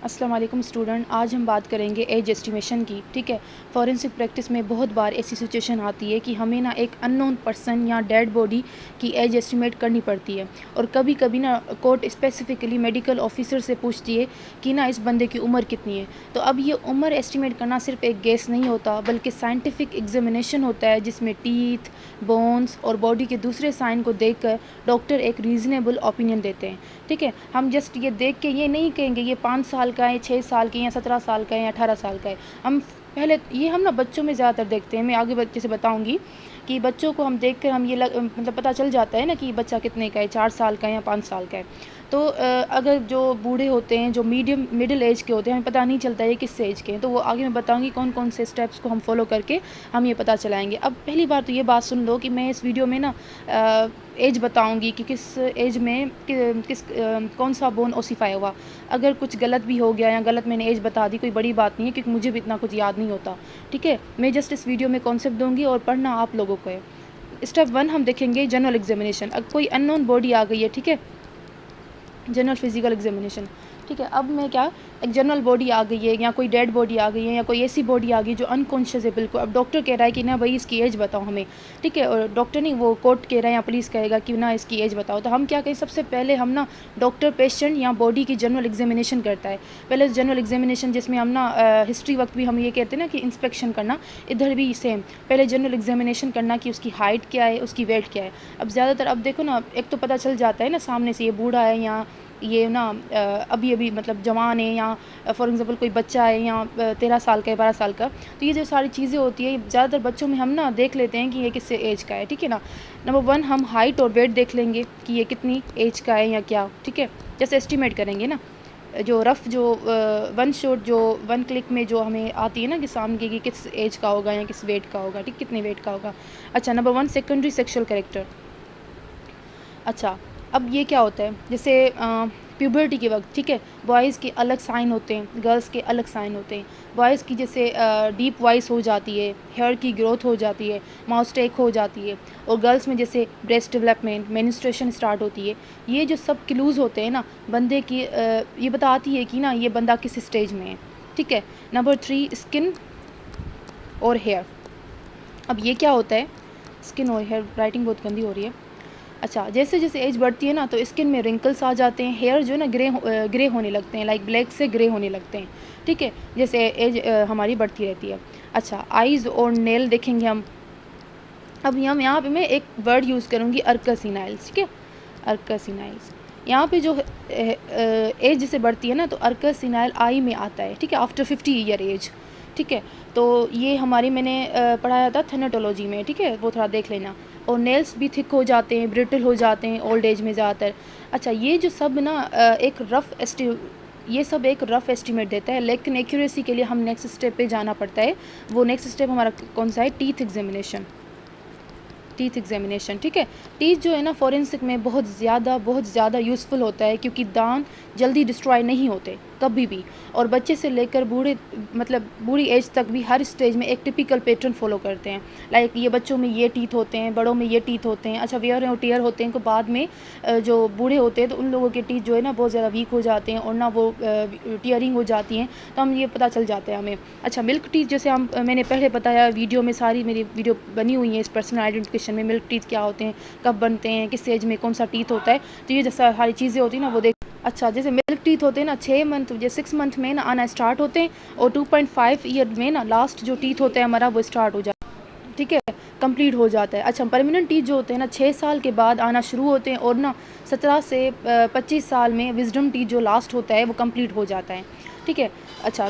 अस्सलाम वालेकुम स्टूडेंट, आज हम बात करेंगे एज एस्टिमेशन की। ठीक है, फॉरेंसिक प्रैक्टिस में बहुत बार ऐसी सिचुएशन आती है कि हमें ना एक अननोन पर्सन या डेड बॉडी की एज एस्टिमेट करनी पड़ती है। और कभी कभी ना कोर्ट स्पेसिफिकली मेडिकल ऑफिसर से पूछती है कि ना इस बंदे की उम्र कितनी है। तो अब ये उम्र एस्टिमेट करना सिर्फ एक गेस नहीं होता, बल्कि साइंटिफिक एग्जामिनेशन होता है, जिसमें टीथ, बोन्स और बॉडी के दूसरे साइन को देखकर डॉक्टर एक रीज़नेबल ओपिनियन देते हैं। ठीक है, हम जस्ट ये देख के ये नहीं कहेंगे ये 5 साल का है, 6 साल की, या 17 साल का है, या 18 साल का है। हम पहले ये हम ना बच्चों में ज़्यादातर देखते हैं। मैं आगे बच्चे से बताऊंगी कि बच्चों को हम देख कर हम ये मतलब पता चल जाता है ना कि बच्चा कितने का है, 4 साल का है या 5 साल का है। तो अगर जो बूढ़े होते हैं, जो मिडिल एज के होते हैं, हमें पता नहीं चलता है किस एज के हैं। तो वो आगे मैं बताऊंगी कौन कौन से स्टेप्स को हम फॉलो करके हम ये पता चलाएंगे। अब पहली बार तो ये बात सुन लो कि मैं इस वीडियो में ना एज बताऊंगी कि किस एज में कौन सा बोन ओसीफाई हुआ। अगर कुछ गलत भी हो गया या गलत मैंने एज बता दी, कोई बड़ी बात नहीं है, क्योंकि मुझे भी इतना कुछ याद नहीं होता। ठीक है, मैं जस्ट इस वीडियो में कॉन्सेप्ट दूंगी और पढ़ना आप लोगों को है। स्टेप 1 हम देखेंगे जनरल एग्जामिनेशन। अब कोई अननोन बॉडी आ गई है, ठीक है, जनरल फिजिकल एग्जामिनेशन। ठीक है, अब मैं क्या, एक जनरल बॉडी आ गई है या कोई डेड बॉडी आ गई है या कोई ऐसी बॉडी आ गई जो अनकॉन्शियस है बिल्कुल। अब डॉक्टर कह रहा है कि ना भाई इसकी एज बताओ हमें। ठीक है, और डॉक्टर नहीं, वो कोर्ट कह रहा है या पुलिस कहेगा कि ना इसकी एज बताओ। तो हम क्या कहें, सबसे पहले हम ना डॉक्टर पेशेंट या बॉडी की जनरल एग्जामिनेशन करता है। पहले जनरल एग्जामिनेशन जिसमें हम ना हिस्ट्री वक्त भी हम ये कहते हैं ना कि इंस्पेक्शन करना, इधर भी सेम पहले जनरल एग्जामिनेशन करना कि उसकी हाइट क्या है, उसकी वेट क्या है। अब ज़्यादातर अब देखो ना, एक तो पता चल जाता है ना सामने से ये बूढ़ा है या ये ना अभी अभी मतलब जवान है, या फॉर एग्ज़ाम्पल कोई बच्चा है या 13 साल का है, 12 साल का। तो ये जो सारी चीज़ें होती है ज़्यादातर बच्चों में हम ना देख लेते हैं कि ये किससे एज का है। ठीक है ना, नंबर 1 हम हाइट और वेट देख लेंगे कि ये कितनी एज का है या क्या। ठीक है, जैसे एस्टिमेट करेंगे ना, जो रफ़ जो वन शॉट जो 1 क्लिक में जो हमें आती है ना कि सामने कि किस एज का होगा या किस वेट का होगा। ठीक, कितने वेट का होगा। अच्छा, नंबर 1 सेकेंडरी सेक्शुअल कैरेक्टर। अच्छा, अब ये क्या होता है, जैसे प्यूबर्टी के वक्त, ठीक है, बॉयज़ के अलग साइन होते हैं, गर्ल्स के अलग साइन होते हैं। बॉयज़ की जैसे डीप वॉइस हो जाती है, हेयर की ग्रोथ हो जाती है, माउथ टेक हो जाती है। और गर्ल्स में जैसे ब्रेस्ट डेवलपमेंट, मेंस्ट्रुएशन स्टार्ट होती है। ये जो सब क्लूज़ होते हैं ना बंदे की, ये बताती है कि ना ये बंदा किस स्टेज में है। ठीक है, नंबर 3 स्किन और हेयर। अब ये क्या होता है, स्किन और हेयर, राइटिंग बहुत गंदी हो रही है। अच्छा, जैसे जैसे एज बढ़ती है ना तो स्किन में रिंकल्स आ जाते हैं, हेयर जो है ना ग्रे होने लगते हैं, लाइक ब्लैक से ग्रे होने लगते हैं। ठीक है, जैसे एज हमारी बढ़ती रहती है। अच्छा, आइज़ और नेल देखेंगे हम। अब हम यहाँ पे मैं एक वर्ड यूज़ करूँगी, अर्कसिनाइल्स। ठीक है, अर्कसिनाइल्स। यहाँ पे जो एज जैसे बढ़ती है ना तो अर्कसिनाइल आई में आता है। ठीक है, आफ्टर 50 ईयर एज। ठीक है, तो ये हमारी मैंने पढ़ाया था थेनेटोलॉजी में। ठीक है, वो थोड़ा देख लेना। और नेल्स भी थिक हो जाते हैं, ब्रिटल हो जाते हैं ओल्ड एज में ज़्यादातर। अच्छा, ये जो सब ना ये सब एक रफ़ एस्टिमेट देता है, लेकिन एक्यूरेसी के लिए हम नेक्स्ट स्टेप पे जाना पड़ता है। वो नेक्स्ट स्टेप हमारा कौन सा है, टीथ एग्जामिनेशन। Teeth examination. ठीक है, टीथ जो है ना फॉरेंसिक में बहुत ज़्यादा यूज़फुल होता है, क्योंकि दांत जल्दी डिस्ट्रॉय नहीं होते कभी भी। और बच्चे से लेकर बूढ़ी एज तक भी हर स्टेज में एक टिपिकल पैटर्न फॉलो करते हैं। लाइक ये बच्चों में ये टीथ होते हैं, बड़ों में ये टीथ होते हैं। अच्छा, वियर और टीयर होते हैं, तो बाद में जो बूढ़े होते हैं तो उन लोगों के टीथ जो है ना बहुत ज़्यादा वीक हो जाते हैं और ना वो टीयरिंग हो जाती हैं, तो हम ये पता चल जाता है हमें। अच्छा, मिल्क टीथ जैसे मैंने पहले बताया, वीडियो में सारी मेरी वीडियो बनी हुई है इस पर्सनल आइडेंटिफिकेशन में, मिल्क टीथ क्या होते हैं, कब बनते हैं, किस एज में कौन सा टीथ होता है। तो ये जैसा सारी चीज़ें होती हैं ना वो देख। अच्छा, जैसे मिल्क टीथ होते हैं ना 6 मंथ या 6 मंथ में ना आना स्टार्ट होते हैं, और 2.5 ईयर में ना लास्ट जो टीथ होता है हमारा वो स्टार्ट हो जाता है। ठीक है, कंप्लीट हो जाता है। अच्छा, परमानेंट टीथ जो होते हैं ना 6 साल के बाद आना शुरू होते हैं, और ना 17 से 25 साल में विजडम टीथ जो लास्ट होता है वो कंप्लीट हो जाता है। ठीक है, अच्छा,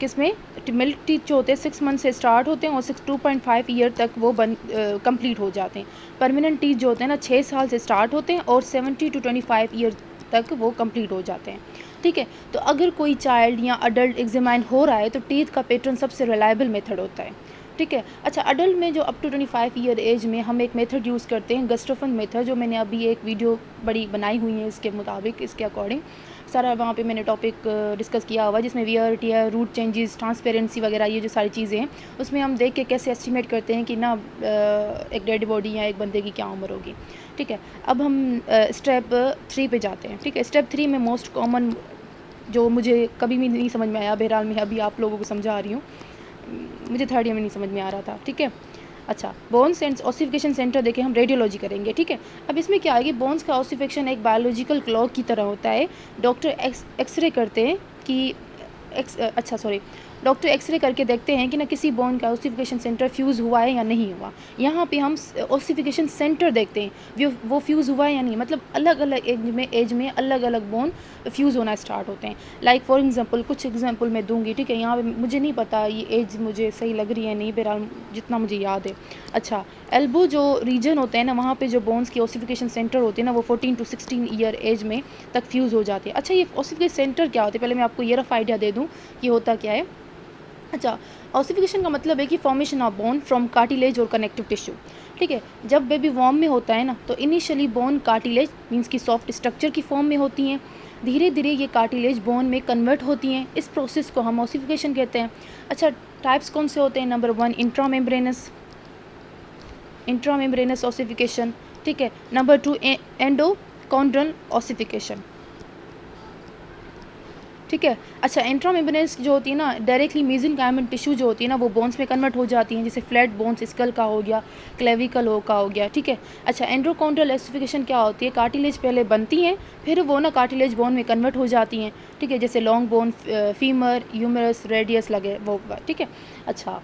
किसमें मिल्क टीथ जो होते हैं 6 मंथ से स्टार्ट होते हैं और 2.5 ईयर तक वो कंप्लीट हो जाते हैं। परमानेंट टीथ जो होते हैं ना 6 साल से स्टार्ट होते हैं और 70 to 25 ईयर तक वो कंप्लीट हो जाते हैं। ठीक है, तो अगर कोई चाइल्ड या अडल्ट एग्जामाइन हो रहा है तो टीथ का पैटर्न सबसे रिलायबल मेथड होता है। ठीक है, अच्छा, अडल्ट में जो अप टू 25 ईयर एज में हम एक मेथड यूज़ करते हैं, गस्टोफन मेथड, जो मैंने अभी एक वीडियो बड़ी बनाई हुई है इसके मुताबिक, इसके अकॉर्डिंग सारा वहाँ पे मैंने टॉपिक डिस्कस किया हुआ, जिसमें wear tear, root changes, transparency वगैरह ये जो सारी चीज़ें हैं, उसमें हम देख के कैसे एस्टिमेट करते हैं कि ना एक डेड बॉडी या एक बंदे की क्या उम्र होगी। ठीक है, अब हम स्टेप 3 पे जाते हैं। ठीक है, स्टेप 3 में मोस्ट कॉमन जो मुझे कभी भी नहीं समझ में आया। बहरहाल मैं अभी आप लोगों को समझा रही हूँ, मुझे थर्ड ईयर में नहीं समझ में आ रहा था, ठीक है। अच्छा, बोन्स एंड ऑसिफिकेशन सेंटर देखें, हम रेडियोलॉजी करेंगे, ठीक है। अब इसमें क्या है कि बोन्स का ऑसिफिकेशन एक बायोलॉजिकल क्लॉक की तरह होता है। डॉक्टर एक्सरे करते हैं कि डॉक्टर एक्सरे करके देखते हैं कि ना किसी बोन का ऑसिफिकेशन सेंटर फ्यूज़ हुआ है या नहीं हुआ। यहाँ पे हम ऑसिफिकेशन सेंटर देखते हैं वो फ्यूज़ हुआ है या नहीं, मतलब अलग अलग एज में अलग अलग बोन फ्यूज़ होना स्टार्ट होते हैं। लाइक फॉर एग्जांपल कुछ एग्जांपल मैं दूंगी, ठीक है। यहाँ पे मुझे नहीं पता ये एज मुझे सही लग रही है नहीं, बहरहाल जितना मुझे याद है। अच्छा, एल्बो जो रीजन होते हैं ना, वहाँ पे जो बोन्स की ऑसिफिकेशन सेंटर होते हैं ना, वो 14 to 16 ईयर एज में तक फ्यूज़ हो जाते हैं। अच्छा, ये ऑसिफिकेशन सेंटर क्या होते हैं, पहले मैं आपको ये रफ आइडिया दे दूँ कि होता क्या है। अच्छा, ऑसिफिकेशन का मतलब है कि formation of bone from cartilage और कनेक्टिव टिश्यू, ठीक है। जब बेबी वॉर्म में होता है ना, तो इनिशियली बोन कार्टिलेज मींस की सॉफ्ट स्ट्रक्चर की फॉर्म में होती हैं। धीरे धीरे ये कार्टिलेज बोन में कन्वर्ट होती हैं। इस प्रोसेस को हम ऑसिफिकेशन कहते हैं। अच्छा, टाइप्स कौन से होते हैं? नंबर 1 इंट्रामेम्ब्रेनस ऑसिफिकेशन, ठीक है। नंबर 2 एंडोकॉन्ड्रल ऑसिफिकेशन, ठीक है। अच्छा, इंट्रामेम्ब्रेनस जो होती है ना, डायरेक्टली मेसेनकाइमल टिश्यू जो होती है ना, वो बोन्स में कन्वर्ट हो जाती हैं, जैसे फ्लैट बोन्स स्कल का हो गया, क्लेविकल का हो गया, ठीक है। अच्छा, एंडोकॉन्ड्रल ऑसिफिकेशन क्या होती है? कार्टिलेज पहले बनती हैं, फिर वो ना कार्टिलेज बोन में कन्वर्ट हो जाती हैं, ठीक है। जैसे long bone, femur, humerus, radius लगे वो, ठीक है। अच्छा,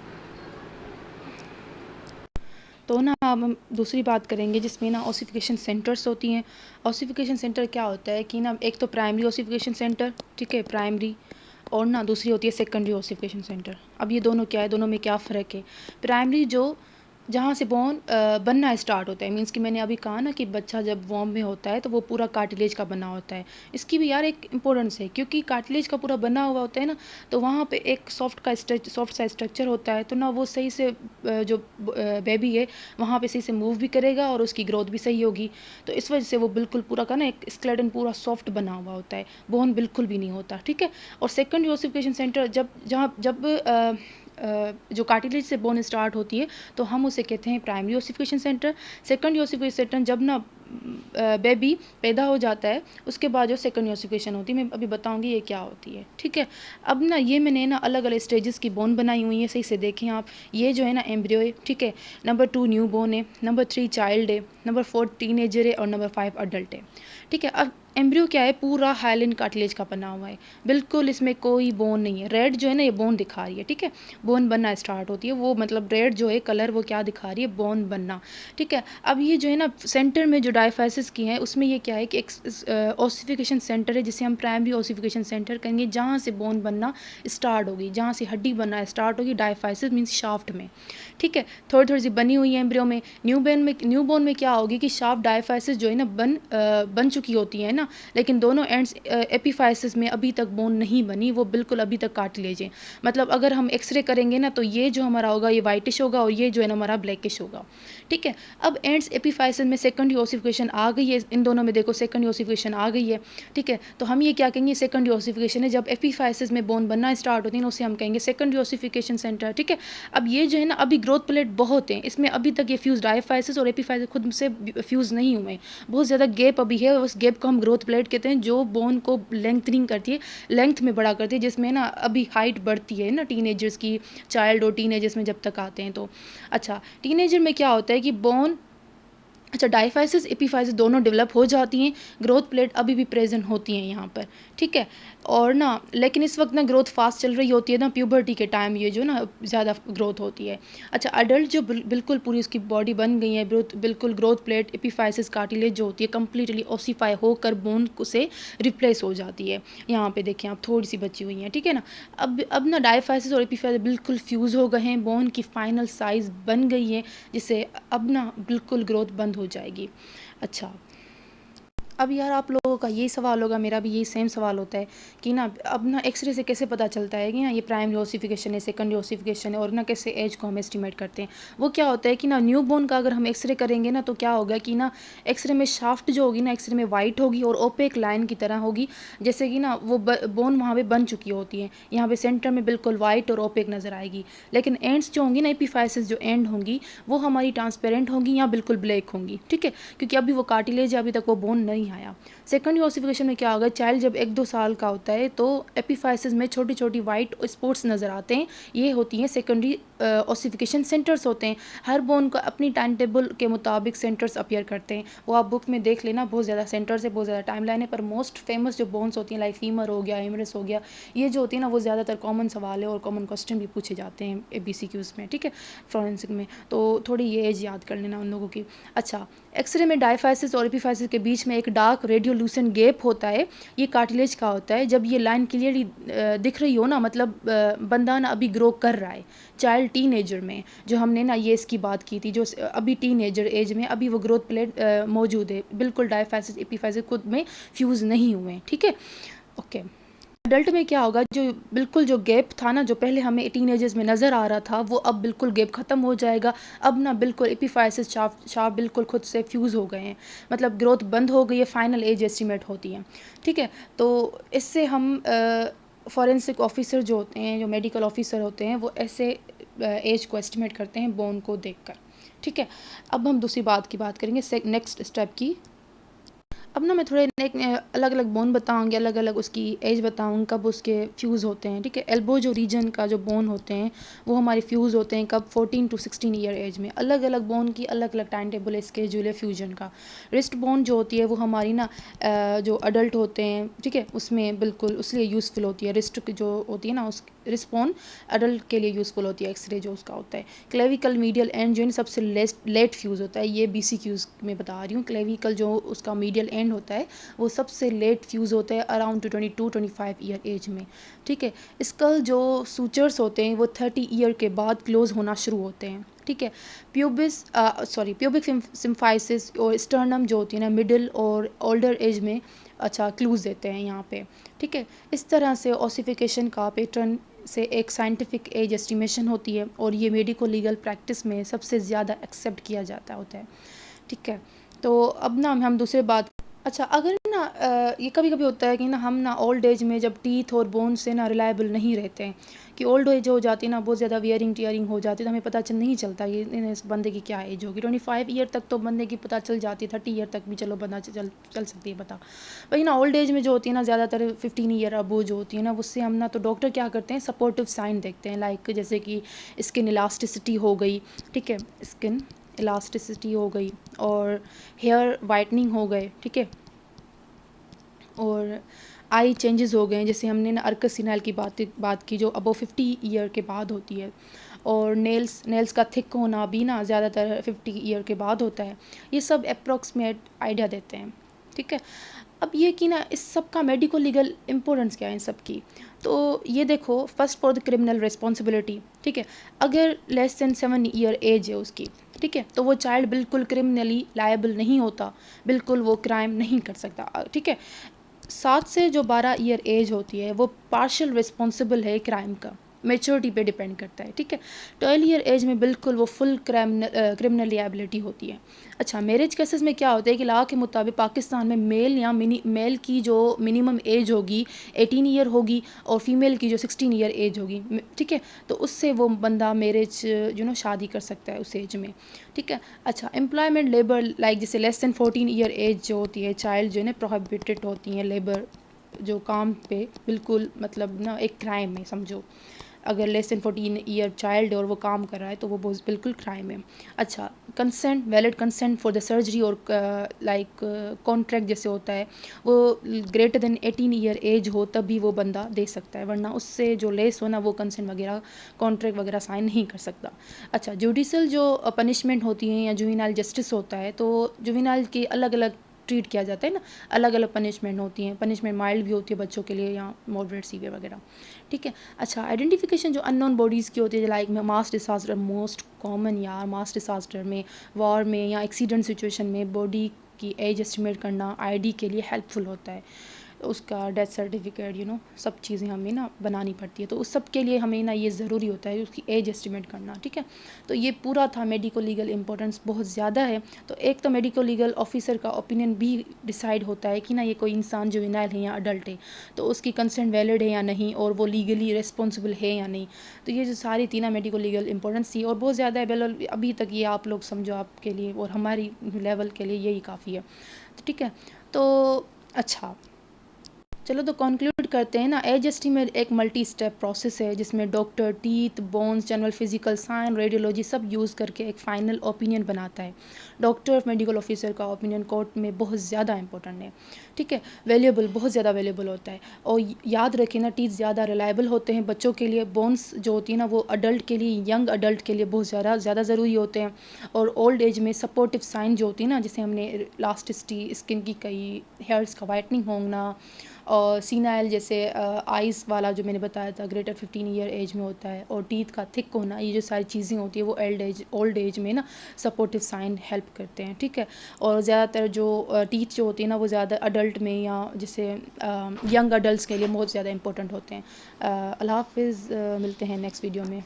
तो ना अब हम दूसरी बात करेंगे जिसमें ना ऑसिफिकेशन सेंटर्स होती हैं। ऑसिफिकेशन सेंटर क्या होता है कि ना, एक तो प्राइमरी ऑसिफिकेशन सेंटर, ठीक है, प्राइमरी, और ना दूसरी होती है सेकेंडरी ऑसिफिकेशन सेंटर। अब ये दोनों क्या है, दोनों में क्या फ़र्क है? प्राइमरी जो जहाँ से बोन बनना स्टार्ट होता है, मीन्स कि मैंने अभी कहा ना कि बच्चा जब वॉर्म में होता है तो वो पूरा कार्टिलेज का बना होता है। इसकी भी यार एक इम्पोर्टेंस है, क्योंकि कार्टिलेज का पूरा बना हुआ होता है ना, तो वहाँ पे एक सॉफ्ट सा स्ट्रक्चर होता है, तो ना वो सही से जो बेबी है वहाँ पे सही से मूव भी करेगा और उसकी ग्रोथ भी सही होगी। तो इस वजह से वो बिल्कुल पूरा का ना एक स्केलेटन पूरा सॉफ्ट बना हुआ होता है, बोन बिल्कुल भी नहीं होता, ठीक है। और सेकेंडरी ऑसिफिकेशन सेंटर जब जो कार्टिलेज से बोन स्टार्ट होती है तो हम उसे कहते हैं primary ossification centre. Secondary ossification centre जब ना बेबी पैदा हो जाता है उसके बाद जो सेकेंडरी ऑसिफिकेशन होती है, मैं अभी बताऊंगी ये क्या होती है, ठीक है। अब ना ये मैंने ना अलग अलग स्टेजेस की बोन बनाई हुई है, सही से देखें आप। ये जो है ना एम्ब्रियो है, ठीक है। नंबर 2 न्यू बोन है, नंबर 3 चाइल्ड है, नंबर 4 टीनेजर है, और नंबर 5 अडल्ट है, ठीक है। अब एम्ब्रियो क्या है? पूरा हाइलिन कार्टिलेज का बना हुआ है, बिल्कुल इसमें कोई बोन नहीं है। रेड जो है ना, ये बोन दिखा रही है, ठीक है। बोन बनना स्टार्ट होती है, वो मतलब रेड जो है कलर वो क्या दिखा रही है? बोन बनना, ठीक है। अब ये जो है ना सेंटर में जो डायफाइसिस की है उसमें ये क्या है कि एक ऑसिफिकेशन सेंटर है, जिसे हम प्राइमरी ऑसिफिकेशन सेंटर कहेंगे, जहाँ से बोन बनना स्टार्ट होगी, जहाँ से हड्डी बनना स्टार्ट होगी, डायफाइसिस मीन्स शाफ्ट में, ठीक है। थोड़ी थोड़ी सी बनी हुई है एम्ब्रियो में। न्यू बोन में क्या होगी कि शाफ्ट डायफाइसिस जो है ना बन चुकी होती है ना, लेकिन दोनों एंड्स एपिफाइसिस में अभी तक बोन नहीं बनी, वो बिल्कुल अभी तक कार्टिलेज है। मतलब अगर हम एक्सरे करेंगे ना, तो ये जो हमारा होगा ये वाइटिश होगा, और ये जो है ना हमारा ब्लैकिश होगा, ठीक है। अब एंड्स एपिफाइसिस में सेकेंडरी ऑसिफिकेशन आ गई है, इन दोनों में देखो सेकेंडरी ऑसिफिकेशन आ गई है, ठीक है। तो हम ये क्या कहेंगे? सेकेंडरी ऑसिफिकेशन है। जब एपिफाइसिस में बोन बनना स्टार्ट होती है उसे हम कहेंगे सेकेंडरी ऑसिफिकेशन सेंटर, ठीक है। अब ये जो है ना अभी ग्रोथ प्लेट बहुत है, इसमें अभी तक ये फ्यूज डायफाइसिस और एपिफाइसिस खुद से फ्यूज नहीं हुए, बहुत ज़्यादा गैप अभी है। उस गैप को हम ग्रोथ प्लेट कहते हैं, जो बोन को लेंथनिंग करती है, लेंथ में बड़ा करती है, जिसमें ना अभी हाइट बढ़ती है ना टीनेजर्स की, चाइल्ड और टीनेजर्स में जब तक आते हैं तो। अच्छा, टीनेजर में क्या होता है कि बोन, अच्छा, डायफाइसिस एपिफाइसिस दोनों डेवलप हो जाती हैं, ग्रोथ प्लेट अभी भी प्रेजेंट होती हैं यहाँ पर, ठीक है। और ना लेकिन इस वक्त ना ग्रोथ फास्ट चल रही होती है ना, प्यूबर्टी के टाइम ये जो ना ज़्यादा ग्रोथ होती है। अच्छा, अडल्ट जो बिल्कुल पूरी उसकी बॉडी बन गई है, बिल्कुल ग्रोथ प्लेट एपिफाइसिस कार्टिलेज जो होती है कम्प्लीटली ऑसिफाई होकर बोन से रिप्लेस हो जाती है। यहाँ पे देखें आप, थोड़ी सी बची हुई हैं, ठीक है ना। अब ना डायफाइसिस और एपिफाइसिस बिल्कुल फ्यूज़ हो गए हैं, बोन की फाइनल साइज़ बन गई है, जिससे अब ना बिल्कुल ग्रोथ बंद हो जाएगी। अच्छा, अब यार आप लोगों का यही सवाल होगा, मेरा भी यही सेम सवाल होता है कि ना अब ना एक्सरे से कैसे पता चलता है कि ना ये प्राइमरी ऑसिफिकेशन है, सेकेंडरी ऑसिफिकेशन है, और ना कैसे एज को हम एस्टिमेट करते हैं। वो क्या होता है कि ना न्यू बोन का अगर हम एक्सरे करेंगे ना, तो क्या होगा कि ना एक्सरे में शाफ्ट जो होगी ना, एक्सरे में वाइट होगी और ओपेक लाइन की तरह होगी, जैसे कि ना वो बोन वहाँ पर बन चुकी होती है। यहाँ पर सेंटर में बिल्कुल वाइट और ओपेक नज़र आएगी, लेकिन एंड्स जो होंगी ना, एपिफाइसिस जो एंड होंगी, वो हमारी ट्रांसपेरेंट होंगी या बिल्कुल ब्लैक होंगी, ठीक है, क्योंकि अभी वो कार्टिलेज है, अभी तक वो बोन नहीं आया। सेकेंडरी ओसिफिकेशन में क्या होगा, चाइल्ड जब 1-2 साल का होता है तो एपिफाइसिस में छोटी छोटी वाइट स्पॉट्स नज़र आते हैं, ये होती हैं सेकेंडरी ओसिफिकेशन सेंटर्स होते हैं। हर बोन को अपनी टाइम टेबल के मुताबिक सेंटर्स अपीयर करते हैं, वो आप बुक में देख लेना, बहुत ज़्यादा सेंटर्स है, बहुत ज़्यादा टाइम लाइन है, पर मोस्ट फेमस जो बोन्स होती हैं लाइक फीमर हो गया, एमरस हो गया, ये जो होती है ना वो ज़्यादातर कॉमन सवाल है और कॉमन क्वेश्चन भी पूछे जाते हैं ABCQs में, ठीक है, फॉरेंसिक में, तो थोड़ी ये एज याद कर लेना उन लोगों की। अच्छा, एक्सरे में डायफाइसिस और एपिफाइसिस के बीच में एक डार्क रेडियोल्यूसेंट गैप होता है, ये कार्टिलेज का होता है। जब ये लाइन क्लियरली दिख रही हो ना, मतलब बंदा ना अभी ग्रो कर रहा है, चाइल्ड टीनेजर में, जो हमने ना ये इसकी बात की थी, जो अभी टीनेजर एज में अभी वो ग्रोथ प्लेट मौजूद है, बिल्कुल डायफाइसिस एपिफाइसिस खुद में फ्यूज़ नहीं हुए, ठीक है, ओके। अडल्ट में क्या होगा, जो बिल्कुल जो गैप था ना, जो पहले हमें टीनेजर्स में नज़र आ रहा था, वो अब बिल्कुल गैप ख़त्म हो जाएगा। अब ना बिल्कुल एपिफाइसिस शाफ्ट बिल्कुल खुद से फ्यूज़ हो गए हैं, मतलब ग्रोथ बंद हो गई है, फाइनल एज एस्टिमेट होती है, ठीक है। तो इससे हम फॉरेंसिक ऑफिसर जो होते हैं, जो मेडिकल ऑफिसर होते हैं, वो ऐसे एज को एस्टिमेट करते हैं बोन को देखकर, ठीक है। अब हम दूसरी बात की बात करेंगे, नेक्स्ट स्टेप की। अब ना मैं थोड़े अलग अलग बोन बताऊंगी, अलग अलग उसकी एज बताऊंगी, कब उसके फ्यूज़ होते हैं, ठीक है। एल्बो जो रीजन का जो बोन होते हैं वो हमारे फ्यूज़ होते हैं कब, 14 to 16 ईयर एज में। अलग अलग बोन की अलग अलग टाइम टेबल स्केड्यूल है फ्यूजन का। रिस्ट बोन जो होती है वो हमारी ना जो अडल्ट होते हैं, ठीक है, उसमें बिल्कुल उसलिए यूज़फुल होती है। रिस्ट जो होती है ना, उस रिस्ट बोन अडल्ट के लिए यूज़फुल होती है, एक्सरे जो उसका होता है। क्लेविकल मीडियल एंड जो है सबसे लेट फ्यूज़ होता है, ये BCQs में बता रही हूँ। क्लेविकल जो उसका मीडियल एंड होता है वो सबसे लेट फ्यूज़ होता है अराउंड 22-25 ईयर एज में, ठीक है। स्कल जो सूचर्स होते हैं वो 30 ईयर के बाद क्लोज होना शुरू होते हैं, ठीक है। प्यूबिक सिम्फाइसिस और स्टर्नम जो होती है ना, मिडिल और ओल्डर एज में अच्छा क्लूज़ देते हैं यहाँ पे, ठीक है। इस तरह से ओसिफिकेशन का पैटर्न से एक साइंटिफिक एज एस्टिमेशन होती है और ये मेडिको लीगल प्रैक्टिस में सबसे ज़्यादा एक्सेप्ट किया जाता होता है, ठीक है। तो अब ना हम दूसरे बात, अच्छा, अगर ना ये कभी कभी होता है कि ना हम ना ओल्ड एज में जब टीथ और बोन से ना रिलायबल नहीं रहते हैं, कि ओल्ड एज हो जाती है ना, बहुत ज़्यादा वियरिंग टीयरिंग हो जाती है, तो हमें पता नहीं चलता ये इस बंदे की क्या एज होगी। 25 ईयर तक तो बंदे की पता चल जाती है, 30 ईयर तक भी चलो बंदा चल सकती है पता। वही ना ओल्ड एज में जो होती है ना, ज़्यादातर 15 ईयर अबो जो होती है ना, उससे हम ना तो डॉक्टर क्या करते हैं, सपोर्टिव साइन देखते हैं, लाइक जैसे कि स्किन इलास्टिसिटी हो गई, ठीक है, स्किन इलास्टिसिटी हो गई और हेयर वाइटनिंग हो गए, ठीक है, और आई चेंजेस हो गए हैं, जैसे हमने ना अर्कस सिनाइल की बात की जो अबव 50 ईयर के बाद होती है, और नेल्स का थिक होना भी ना ज़्यादातर 50 ईयर के बाद होता है। ये सब अप्रॉक्सीमेट आइडिया देते हैं, ठीक है। अब ये कि ना इस सब का मेडिको लीगल इम्पोर्टेंस क्या है इन सब की, तो ये देखो, first for the criminal responsibility, ठीक है। अगर लेस देन 7 ईयर एज है उसकी, ठीक है, तो वो चाइल्ड बिल्कुल क्रिमिनली लायबल नहीं होता, बिल्कुल वो क्राइम नहीं कर सकता, ठीक है। 7 से जो 12 ईयर एज होती है वो पार्शियल रिस्पॉन्सिबल है क्राइम का, मेच्योरिटी पे डिपेंड करता है, ठीक है। 12 ईयर एज में बिल्कुल वो फुल क्रिमिनल लिएबिलिटी होती है। अच्छा, मैरिज केसेस में क्या होता है कि लॉ के मुताबिक पाकिस्तान में मेल की जो मिनिमम एज होगी 18 ईयर होगी और फीमेल की जो 16 ईयर एज होगी, ठीक है, तो उससे वो बंदा मैरिज शादी कर सकता है उस एज में, ठीक है। अच्छा, एम्प्लॉयमेंट लेबर लाइक जैसे लेस देन 14 ईयर एज जो होती है चाइल्ड जो है ना प्रोहिबिटेड होती हैं लेबर, जो काम पे बिल्कुल मतलब ना एक क्राइम है समझो। अगर लेस देन 14 ईयर चाइल्ड और वो काम कर रहा है तो वो बिल्कुल क्राइम है। अच्छा, consent, valid consent for the surgery और लाइक कॉन्ट्रैक्ट जैसे होता है वो ग्रेटर देन 18 ईयर एज हो तभी वो बंदा दे सकता है, वरना उससे जो लेस हो ना वो कंसेंट वगैरह कॉन्ट्रैक्ट वगैरह साइन नहीं कर सकता। अच्छा, जुडिशल जो पनिशमेंट होती है या जुवेनाइल जस्टिस होता है, तो जुवेनाइल के अलग अलग ट्रीट किया जाता है ना, अलग अलग पनिशमेंट होती हैं, पनिशमेंट माइल्ड भी होती है बच्चों के लिए या मॉडरेट सीवियर वगैरह, ठीक है। अच्छा, आइडेंटिफिकेशन जो अननोन बॉडीज़ की होती है like mass disaster, most common यार, मास डिसास्टर में, वॉर में या एक्सीडेंट सिचुएशन में बॉडी की एज एस्टिमेट करना आईडी के लिए हेल्पफुल होता है। उसका डेथ सर्टिफिकेट सब चीज़ें हमें ना बनानी पड़ती है, तो उस सब के लिए हमें ना ये ज़रूरी होता है उसकी एज एस्टिमेट करना, ठीक है। तो ये पूरा था, मेडिको लीगल इंपॉर्टेंस बहुत ज़्यादा है। तो एक तो मेडिको लीगल ऑफिसर का ओपिनियन भी डिसाइड होता है कि ना ये कोई इंसान जुवेनाइल है या अडल्ट है, तो उसकी कंसेंट वैलिड है या नहीं और वो लीगली रिस्पॉन्सिबल है या नहीं। तो ये जो सारी थी ना मेडिको लीगल इंपॉर्टेंस थी और बहुत ज़्यादा अवेलेबल अभी तक, ये आप लोग समझो आपके लिए और हमारी लेवल के लिए यही काफ़ी है, तो ठीक है। तो अच्छा, चलो तो कंक्लूड करते हैं ना। एज एस्टीमेट एक मल्टी स्टेप प्रोसेस है जिसमें doctor teeth, bones, general physical sign, radiology सब यूज़ करके एक फ़ाइनल ओपिनियन बनाता है। डॉक्टर, मेडिकल ऑफिसर का ओपिनियन कोर्ट में बहुत ज़्यादा इंपॉर्टेंट है, ठीक है, वैल्यूएबल, बहुत ज़्यादा वैल्यूएबल होता है। और याद रखें ना, टीथ ज़्यादा रिलायबल होते हैं बच्चों के लिए, बोन्स जो होती है ना वो अडल्ट के लिए, यंग अडल्ट के लिए बहुत ज़्यादा ज़रूरी होते हैं। और ओल्ड एज में सपोर्टिव साइन जो होती है ना, जैसे हमने इलास्टिसिटी, स्किन की कई, हेयर्स का वाइटनिंग होना, और सीनाइल जैसे आइज़ वाला जो मैंने बताया था ग्रेटर 15 ईयर एज में होता है, और टीथ का थिक होना, ये जो सारी चीज़ें होती है वो ओल्ड एज में ना सपोर्टिव साइन हेल्प करते हैं, ठीक है। और ज़्यादातर जो टीथ जो होती है ना वो ज़्यादा अडल्ट में या जैसे यंग अडल्ट के लिए बहुत ज़्यादा इंपॉर्टेंट होते हैं। अल्लाह हाफ़िज़, मिलते हैं नेक्स्ट वीडियो में।